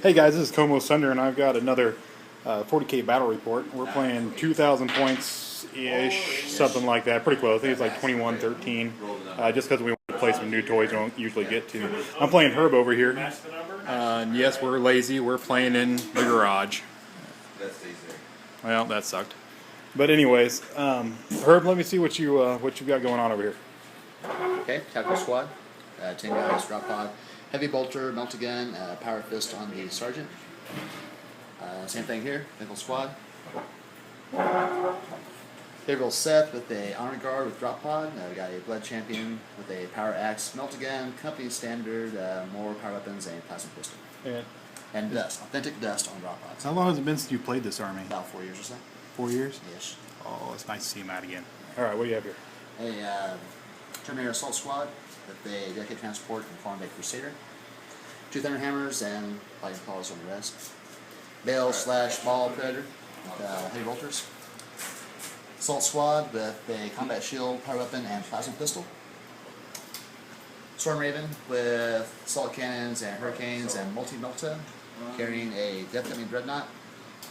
Hey guys, this is Como Thunder, and I've got another 40K battle report. We're playing 2,000 points-ish, something like that, pretty close. I think it's like 21-13, just because we want to play some new toys we don't usually get to. I'm playing Herb over here. And yes, we're lazy. We're playing in the garage. Well, that sucked. But anyways, Herb, let me see what you got going on over here. Okay, Tactical Squad, 10 guys, drop pod, heavy bolter, melt again, power fist on the sergeant. Same thing here, nickel squad. Favorable Seth with a honor guard with drop pod. We got a blood champion with a power axe, melt again, company standard, more power weapons, and plasma pistol. And dust, authentic dust on drop pods. How long has it been since you played this army? About 4 years or so. 4 years? Yes. Oh, it's nice to see him out again. All right, what do you have here? A Terminator Assault Squad with a dedicated transport and form of a Crusader. 2 Thunder Hammers and Lightning Claws on the rest. Bale / Ball Predator with heavy bolters. Assault Squad with a combat shield, power weapon, and plasma pistol. Storm Raven with assault cannons and hurricanes and multi-melta, carrying a Death Company Dreadnought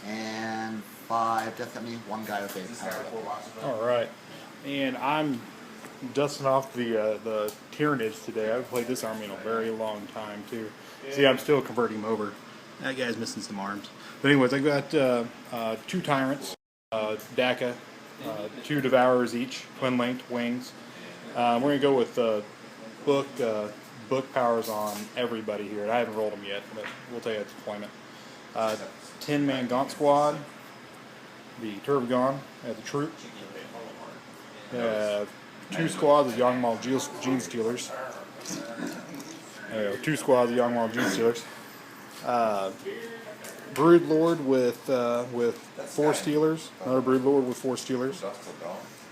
and 5 Death Company, 1 guy with a power weapon. All right, and I'm dusting off the Tyranids today. I've played this army in a very long time too. See, I'm still converting them over. That guy's missing some arms. But anyways, I got 2 Tyrants, DACA, 2 Devourers each, twin linked wings. We're gonna go with book powers on everybody here. And I haven't rolled them yet, but we'll tell you its deployment. 10-man Gaunt Squad, the Turbogon as a troop. 2 squads of Yawgmoth Gene Stealers. There we go, 2 squads of Yawgmoth Gene Stealers. Broodlord with 4 Stealers. Another Broodlord with 4 Stealers.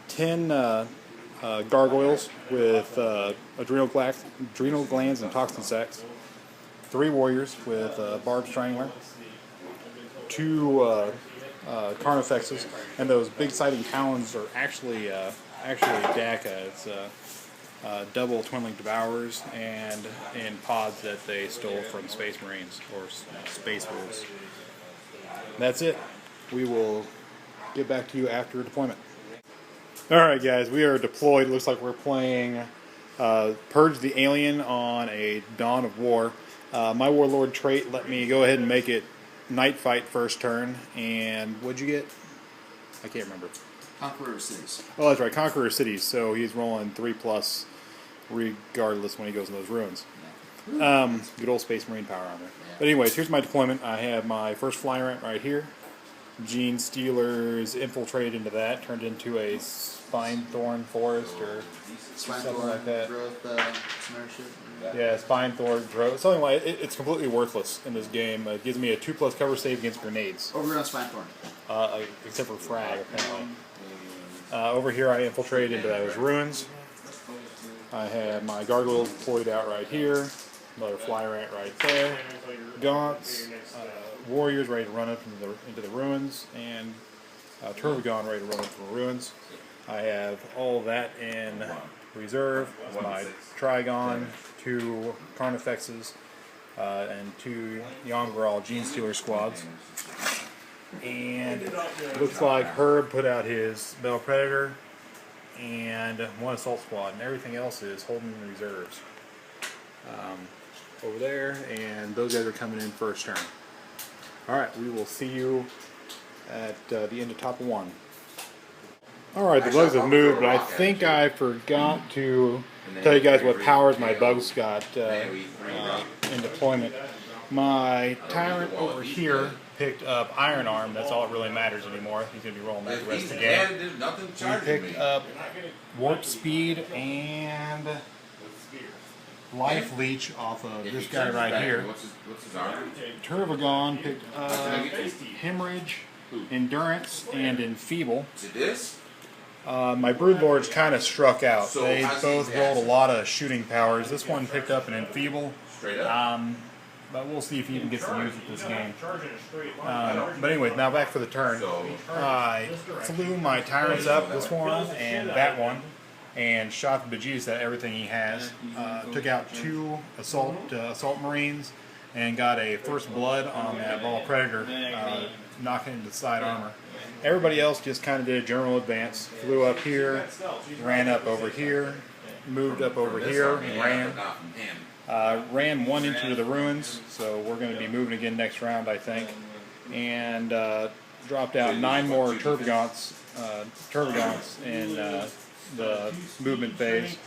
10 Gargoyles with adrenal glands and toxin sacs. 3 Warriors with Barbed Strangler. 2 Carnifexes, and those big sighting talons are actually DACA. It's double twin link Devourers and in pods that they stole from Space Marines or Space Wolves. That's it. We will get back to you after deployment. Alright guys, we are deployed. Looks like we're playing Purge the Alien on a Dawn of War. My Warlord trait let me go ahead and make it Night Fight first turn, and what'd you get? I can't remember. Conqueror Cities. Oh, that's right, Conqueror Cities. So he's rolling 3+ regardless when he goes in those ruins. Yeah. Good old Space Marine power armor. Yeah. But anyways, here's my deployment. I have my first Flyrant right here. Gene Stealers infiltrated into that, turned into a Spinethorn Forest or something like that. Yeah, Spinethorn Growth. Something like it's completely worthless in this game. It gives me a 2+ cover save against grenades. Over on Spinethorn. Except for frag, apparently. Over here, I infiltrated into those ruins. I have my Gargoyles deployed out right here. Another Flyrant right there. Gaunts. Warriors ready to run up into the ruins, and Turbogon ready to run into the ruins. I have all that in reserve. My Trigon, 2 Carnifexes, and 2 Yawgmoth Gene Stealer squads. And it looks like Herb put out his Bell Predator and 1 Assault Squad, and everything else is holding reserves over there, and those guys are coming in first turn. Alright, we will see you at the end of top 1. Alright, the bugs have moved, but I think I forgot to tell you guys what powers my bugs got in deployment. My Tyrant over here picked up Iron Arm. That's all that really matters anymore. He's going to be rolling that the rest of the game. We picked up Warp Speed and Life Leech off of this guy right here. Turbogon picked up Hemorrhage, Endurance, and Enfeeble. My Broodlords kind of struck out. They both rolled a lot of shooting powers. This one picked up an Enfeeble. But we'll see if he even gets to use it this game. But anyway, now back for the turn. I flew my Tyrants up, this one and that one, and shot the bejesus at everything he has. Took out 2 assault Marines and got a first blood on that ball predator, knocking into the side armor. Everybody else just kind of did a general advance, flew up here, ran up over here, moved up over here, and ran one into the ruins, so we're going to be moving again next round, I think, and dropped out 9 more Tervagants in the movement phase,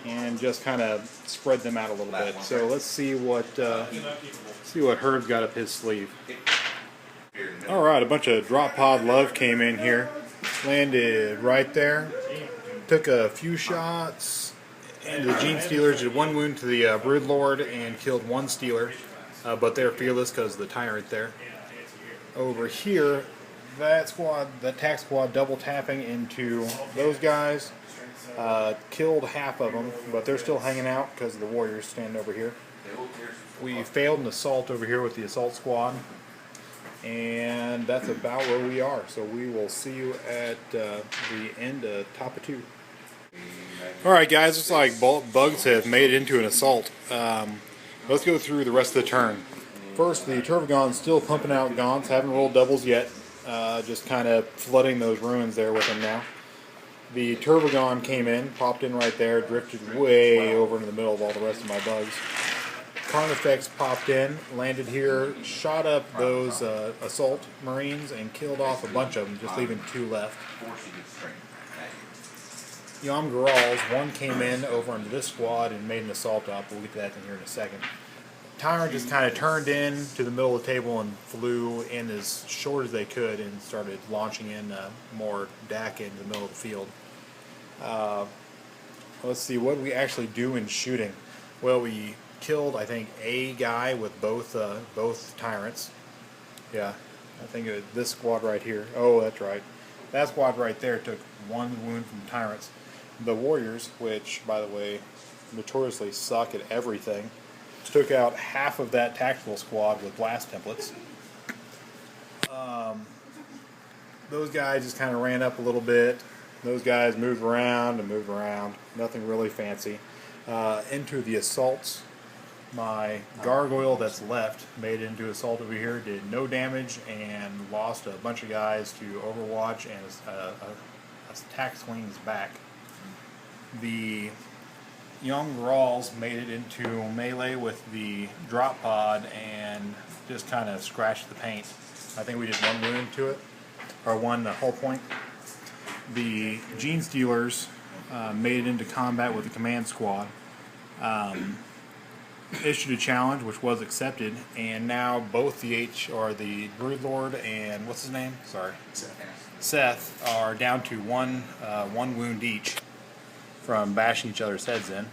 and just kind of spread them out a little bit. So let's see what Herb's got up his sleeve. All right, a bunch of drop pod love came in here, landed right there, took a few shots, and the Gene Stealers did 1 wound to the Broodlord and killed 1 Stealer, but they're fearless because of the Tyrant there. Over here, that tack squad double tapping into those guys, killed half of them, but they're still hanging out because the Warriors stand over here. We failed an assault over here with the assault squad, and that's about where we are. So we will see you at the end of top of 2. Alright guys, looks like bugs have made it into an assault. Let's go through the rest of the turn. First, the Tervagant's still pumping out Gaunts, haven't rolled doubles yet. Just kind of flooding those ruins there with them now. The Tervagant came in, popped in right there, drifted way over into the middle of all the rest of my bugs. Carnifex popped in, landed here, shot up those assault marines and killed off a bunch of them, just leaving 2 left. Yamgarals, 1 came in over into this squad and made an assault up. We'll get to that in here in a second. Tyrant just kind of turned in to the middle of the table and flew in as short as they could and started launching in more DAC into the middle of the field. Let's see, what did we actually do in shooting? Well, we killed, I think, a guy with both Tyrants. Yeah, I think this squad right here. Oh, that's right. That squad right there took 1 wound from Tyrants. The Warriors, which, by the way, notoriously suck at everything, took out half of that tactical squad with blast templates. Those guys just kind of ran up a little bit. Those guys moved around and moved around. Nothing really fancy. Into the assaults. My gargoyle that's left made it into assault over here, did no damage, and lost a bunch of guys to Overwatch and a attack swings back. The Young Gralls made it into melee with the drop pod and just kind of scratched the paint. I think we did 1 wound to it, or 1 hull point. The Gene Stealers made it into combat with the command squad. Issued a challenge, which was accepted, and now both the the Broodlord and what's his name? Sorry, Seth are down to 1 wound each from bashing each other's heads in.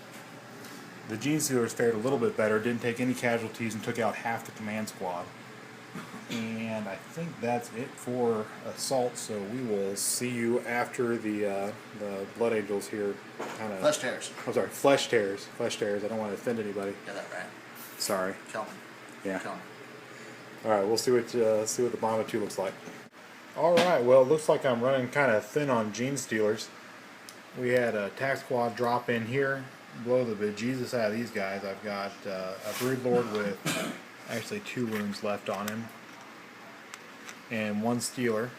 The Gene Stealers fared a little bit better, didn't take any casualties, and took out half the command squad. And I think that's it for assault. So we will see you after the Blood Angels here. Flesh tears. I'm sorry, flesh tears. Flesh tears. I don't want to offend anybody. Got that right. Sorry. Kill me. Yeah. Kill me. All right, we'll see what the bottom of 2 looks like. All right. Well, it looks like I'm running kind of thin on Gene Stealers. We had a tack squad drop in here, blow the bejesus out of these guys. I've got a Broodlord with actually 2 wounds left on him, and 1 Stealer.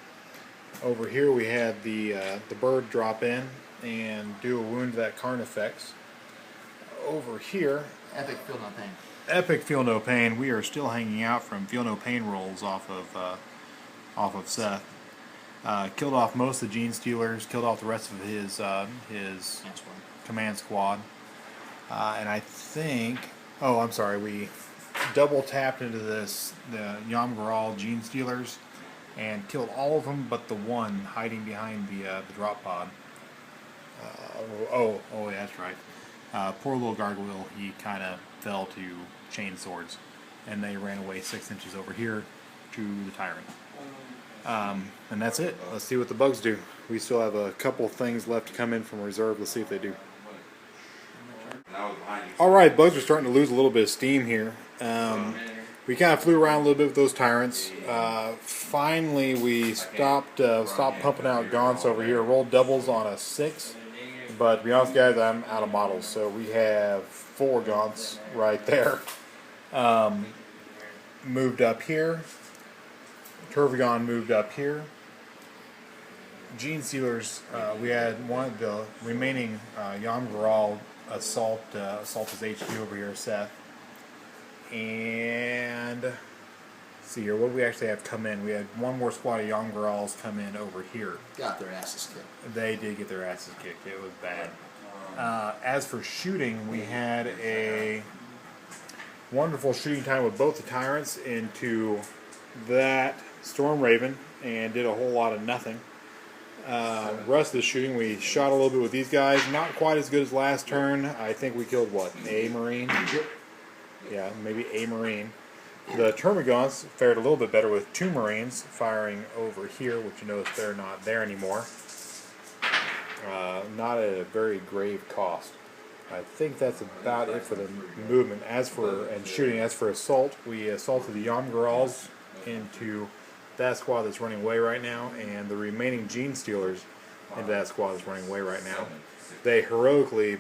Over here we had the bird drop in and do a wound to that Carnifex. Over here, Epic Feel No Pain. Epic Feel No Pain. We are still hanging out from Feel No Pain rolls off of Seth. Killed off most of the Gene Stealers. Killed off the rest of his command squad. And I think, oh, I'm sorry, we double tapped into the Yamgaral Gene Stealers and killed all of them but the 1 hiding behind the drop pod. Oh, yeah, that's right. Poor little gargoyle, he kind of fell to chain swords, and they ran away 6 inches over here to the Tyrant. And that's it. Let's see what the bugs do. We still have a couple things left to come in from reserve. Let's see if they do. Alright, bugs are starting to lose a little bit of steam here. We kind of flew around a little bit with those Tyrants. Finally, we stopped pumping out Gaunts over here. Rolled doubles on a 6. But to be honest, guys, I'm out of models. So we have 4 Gaunts right there. moved up here. Turvagon moved up here. Gene Stealers, we had one of the remaining Yamgaral assault his HQ over here, Seth. And let's see here, what do we actually have come in? We had one more squad of Yamgarals come in over here. Got their asses kicked. They did get their asses kicked. It was bad. As for shooting, we had a wonderful shooting time with both the Tyrants into that Storm Raven and did a whole lot of nothing. Rest of the shooting, we shot a little bit with these guys. Not quite as good as last turn. I think we killed, what, a Marine? Yeah, maybe a Marine. The Termagants fared a little bit better with 2 Marines firing over here, which you notice they're not there anymore. Not at a very grave cost. I think that's about it for the movement. As for shooting, as for assault, we assaulted the Yamgarals into that squad that's running away right now, and the remaining Gene Stealers into that squad that's running away right now. They heroically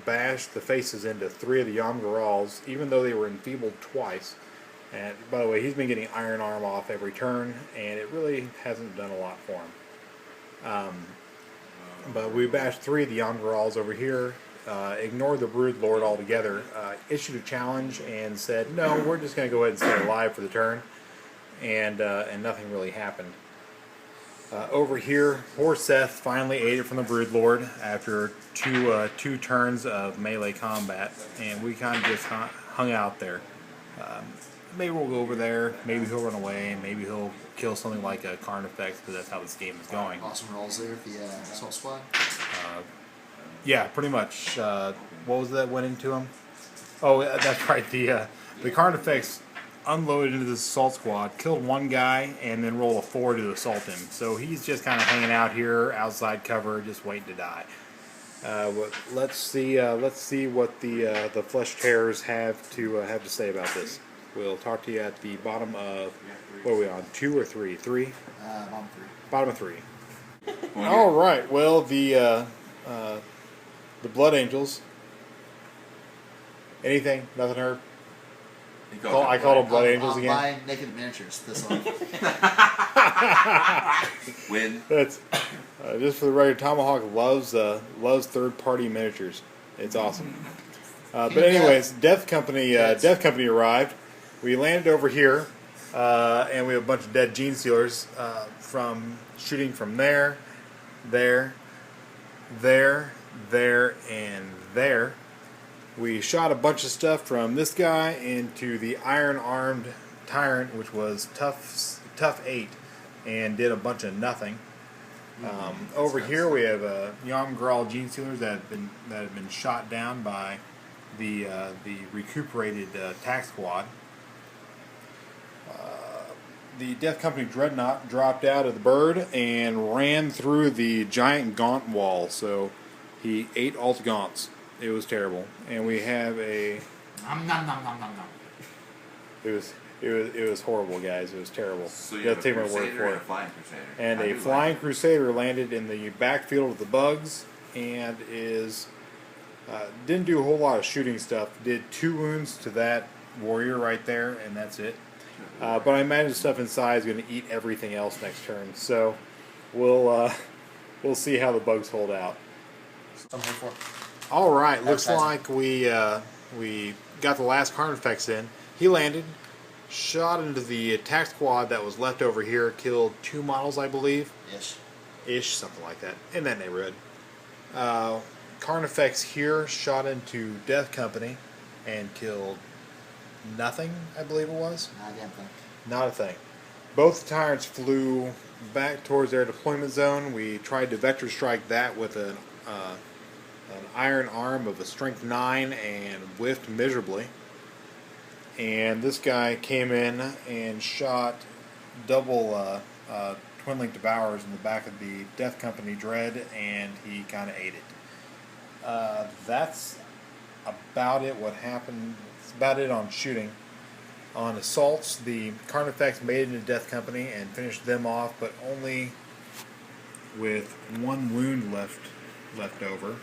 bashed the faces into 3 of the Yamgarals, even though they were enfeebled twice. And by the way, he's been getting Iron Arm off every turn, and it really hasn't done a lot for him. But we bashed 3 of the Yamgarals over here, ignored the Brood Lord altogether, issued a challenge and said, no, we're just going to go ahead and stay alive for the turn. And nothing really happened. Over here, poor Seth finally ate it from the Brood Lord after two turns of melee combat, and we kind of just hung out there. Maybe we'll go over there, maybe he'll run away, maybe he'll kill something like a Carnifex, because that's how this game is going. Awesome rolls there with the assault squad. Yeah, pretty much. What was that went into him? Oh, that's right. The Carnifex unloaded into this assault squad, killed one guy, and then rolled a 4 to assault him. So he's just kind of hanging out here, outside cover, just waiting to die. Let's see what the Flesh Terrors have to say about this. We'll talk to you at the bottom of, what are we on, 2 or 3? 3? Bottom 3. Bottom of 3. All right. Well, the Blood Angels. Anything? Nothing heard? I call them Blood Angels again. Buy naked miniatures this one. Win. That's just for the record. Tomahawk loves third-party miniatures. It's awesome. But anyways, Death Company arrived. We landed over here, and we have a bunch of dead Gene Stealers from shooting from there, and there. We shot a bunch of stuff from this guy into the iron-armed Tyrant, which was tough 8, and did a bunch of nothing. Over here we have Yamgaral Gene Stealers that have been shot down by the recuperated tack squad. The Death Company Dreadnought dropped out of the bird and ran through the giant gaunt wall, so he ate all the gaunts. It was terrible, and we have a. It was horrible, guys. It was terrible. So you gotta have take a my word Crusader for and it. a Flying Crusader. And I a do Flying like Crusader landed in the backfield of the Bugs, and didn't do a whole lot of shooting stuff. Did 2 wounds to that warrior right there, and that's it. But I imagine stuff inside is going to eat everything else next turn. So we'll see how the Bugs hold out. I'm here for. All right, looks like we got the last Carnifex in. He landed, shot into the attack squad that was left over here, killed 2 models, I believe. Ish, something like that, in that neighborhood. Carnifex here shot into Death Company and killed nothing, I believe it was. Not a damn thing. Not a thing. Both Tyrants flew back towards their deployment zone. We tried to vector strike that with an iron arm of a strength 9 and whiffed miserably. And this guy came in and shot double twin-link devourers in the back of the Death Company Dread, and he kind of ate it. That's about it. What happened? That's about it on shooting. On assaults, the Carnifex made it into Death Company and finished them off, but only with 1 wound left over.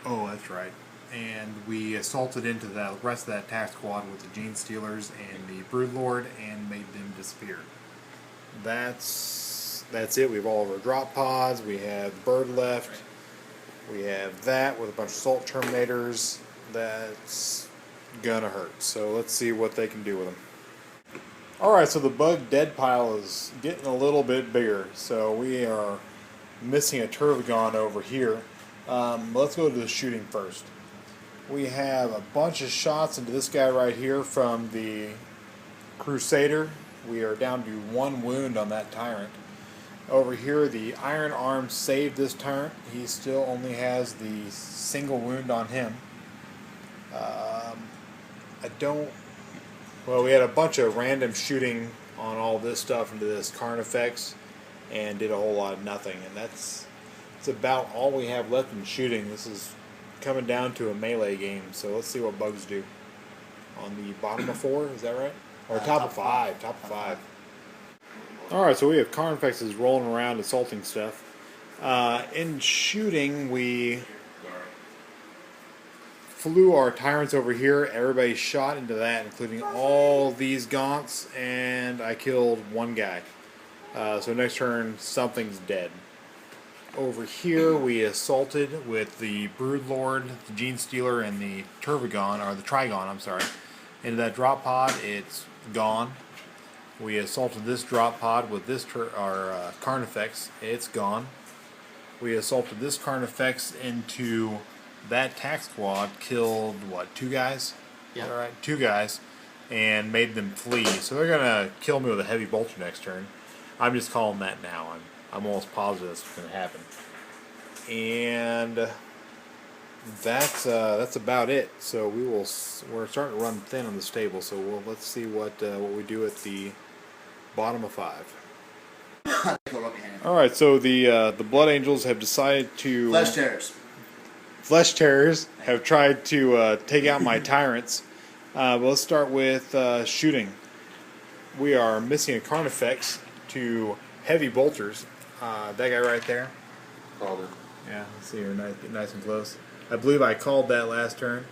Oh, that's right. and we assaulted into the rest of that attack squad with the Gene Stealers and the Broodlord and made them disappear. That's it. We have all of our drop pods. We have the bird left. We have that with a bunch of Assault Terminators. That's gonna hurt. So let's see what they can do with them. Alright, so the bug dead pile is getting a little bit bigger. So we are missing a Turvagon over here. Let's go to the shooting first. We have a bunch of shots into this guy right here from the Crusader. We are down to 1 wound on that Tyrant. Over here, the Iron Arm saved this Tyrant. He still only has the single wound on him. Well, we had a bunch of random shooting on all this stuff into this Carnifex and did a whole lot of nothing. And that's about all we have left in shooting. This is coming down to a melee game. So let's see what bugs do. On the bottom of 4, is that right? Or top of 5. Top of 5. Alright, so we have Carnifexes rolling around assaulting stuff. In shooting, we flew our Tyrants over here. Everybody shot into that, including all these Gaunts, and I killed 1 guy. So next turn, something's dead. Over here, we assaulted with the Broodlord, the Gene Stealer, and the Turvagon, or the Trigon, I'm sorry. Into that drop pod, it's gone. We assaulted this drop pod with this Carnifex, it's gone. We assaulted this Carnifex into that tack squad, killed, what, 2 guys? Yeah. All right, 2 guys, and made them flee. So they're going to kill me with a heavy bolter next turn. I'm just calling that now. I'm almost positive that's going to happen. And that's about it. So we're starting to run thin on this table. So let's see what we do at the bottom of 5. All right. So the Blood Angels have decided to Flesh Terrors have tried to take out my Tyrants. But let's start with shooting. We are missing a Carnifex to heavy bolters. That guy right there. Called it. Yeah, let's see here, nice and close. I believe I called that last turn,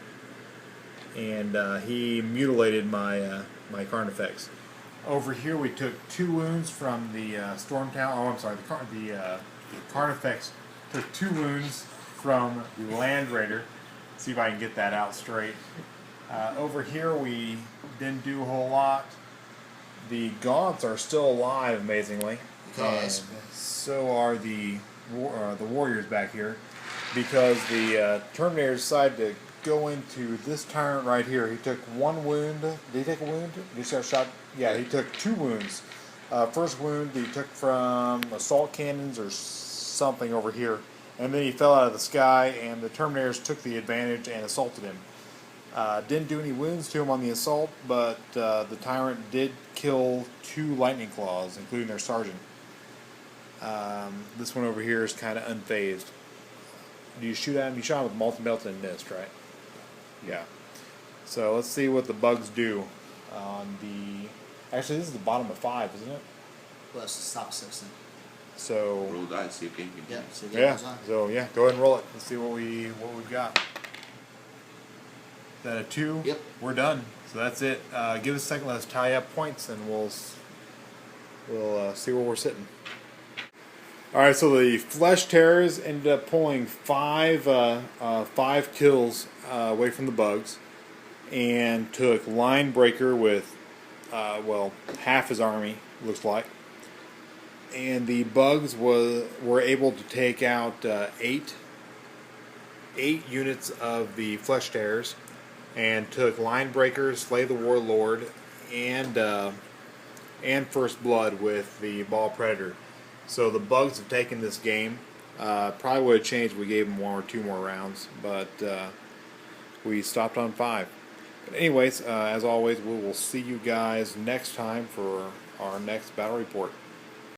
and he mutilated my my Carnifex. Over here, we took 2 wounds from the Storm Tower. Oh, I'm sorry, the Carnifex took 2 wounds from the Land Raider. See if I can get that out straight. Over here, we didn't do a whole lot. The Gaunts are still alive, amazingly. And so are the Warriors back here, because the Terminators decided to go into this Tyrant right here. He took 1 wound. Did he take a wound? Did he get shot? Yeah, he took 2 wounds. First wound he took from assault cannons or something over here, and then he fell out of the sky, and the Terminators took the advantage and assaulted him. Didn't do any wounds to him on the assault, but the Tyrant did kill 2 Lightning Claws, including their Sergeant. This one over here is kind of unfazed. Do you shoot at him? You shot him with Molten Melt and Mist, right? Yeah. So let's see what the bugs do on the... Actually, this is the bottom of 5, isn't it? Well, it's the top 6 then. So... Roll dice, see if you can Yeah. So yeah, go ahead and roll it. Let's see what we've got. Is that a 2? Yep. We're done. So that's it. Give us a second. Let's tally up points, and we'll see where we're sitting. All right. So the Flesh Terrors ended up pulling 5 kills away from the bugs, and took Line Breaker with half his army, looks like. And the bugs were able to take out 8 units of the Flesh Terrors, and took Line Breaker, Slay the Warlord, and First Blood with the Ball Predator. So the bugs have taken this game. Probably would have changed if we gave them 1 or 2 more rounds, but we stopped on 5. But anyways, as always, we will see you guys next time for our next battle report.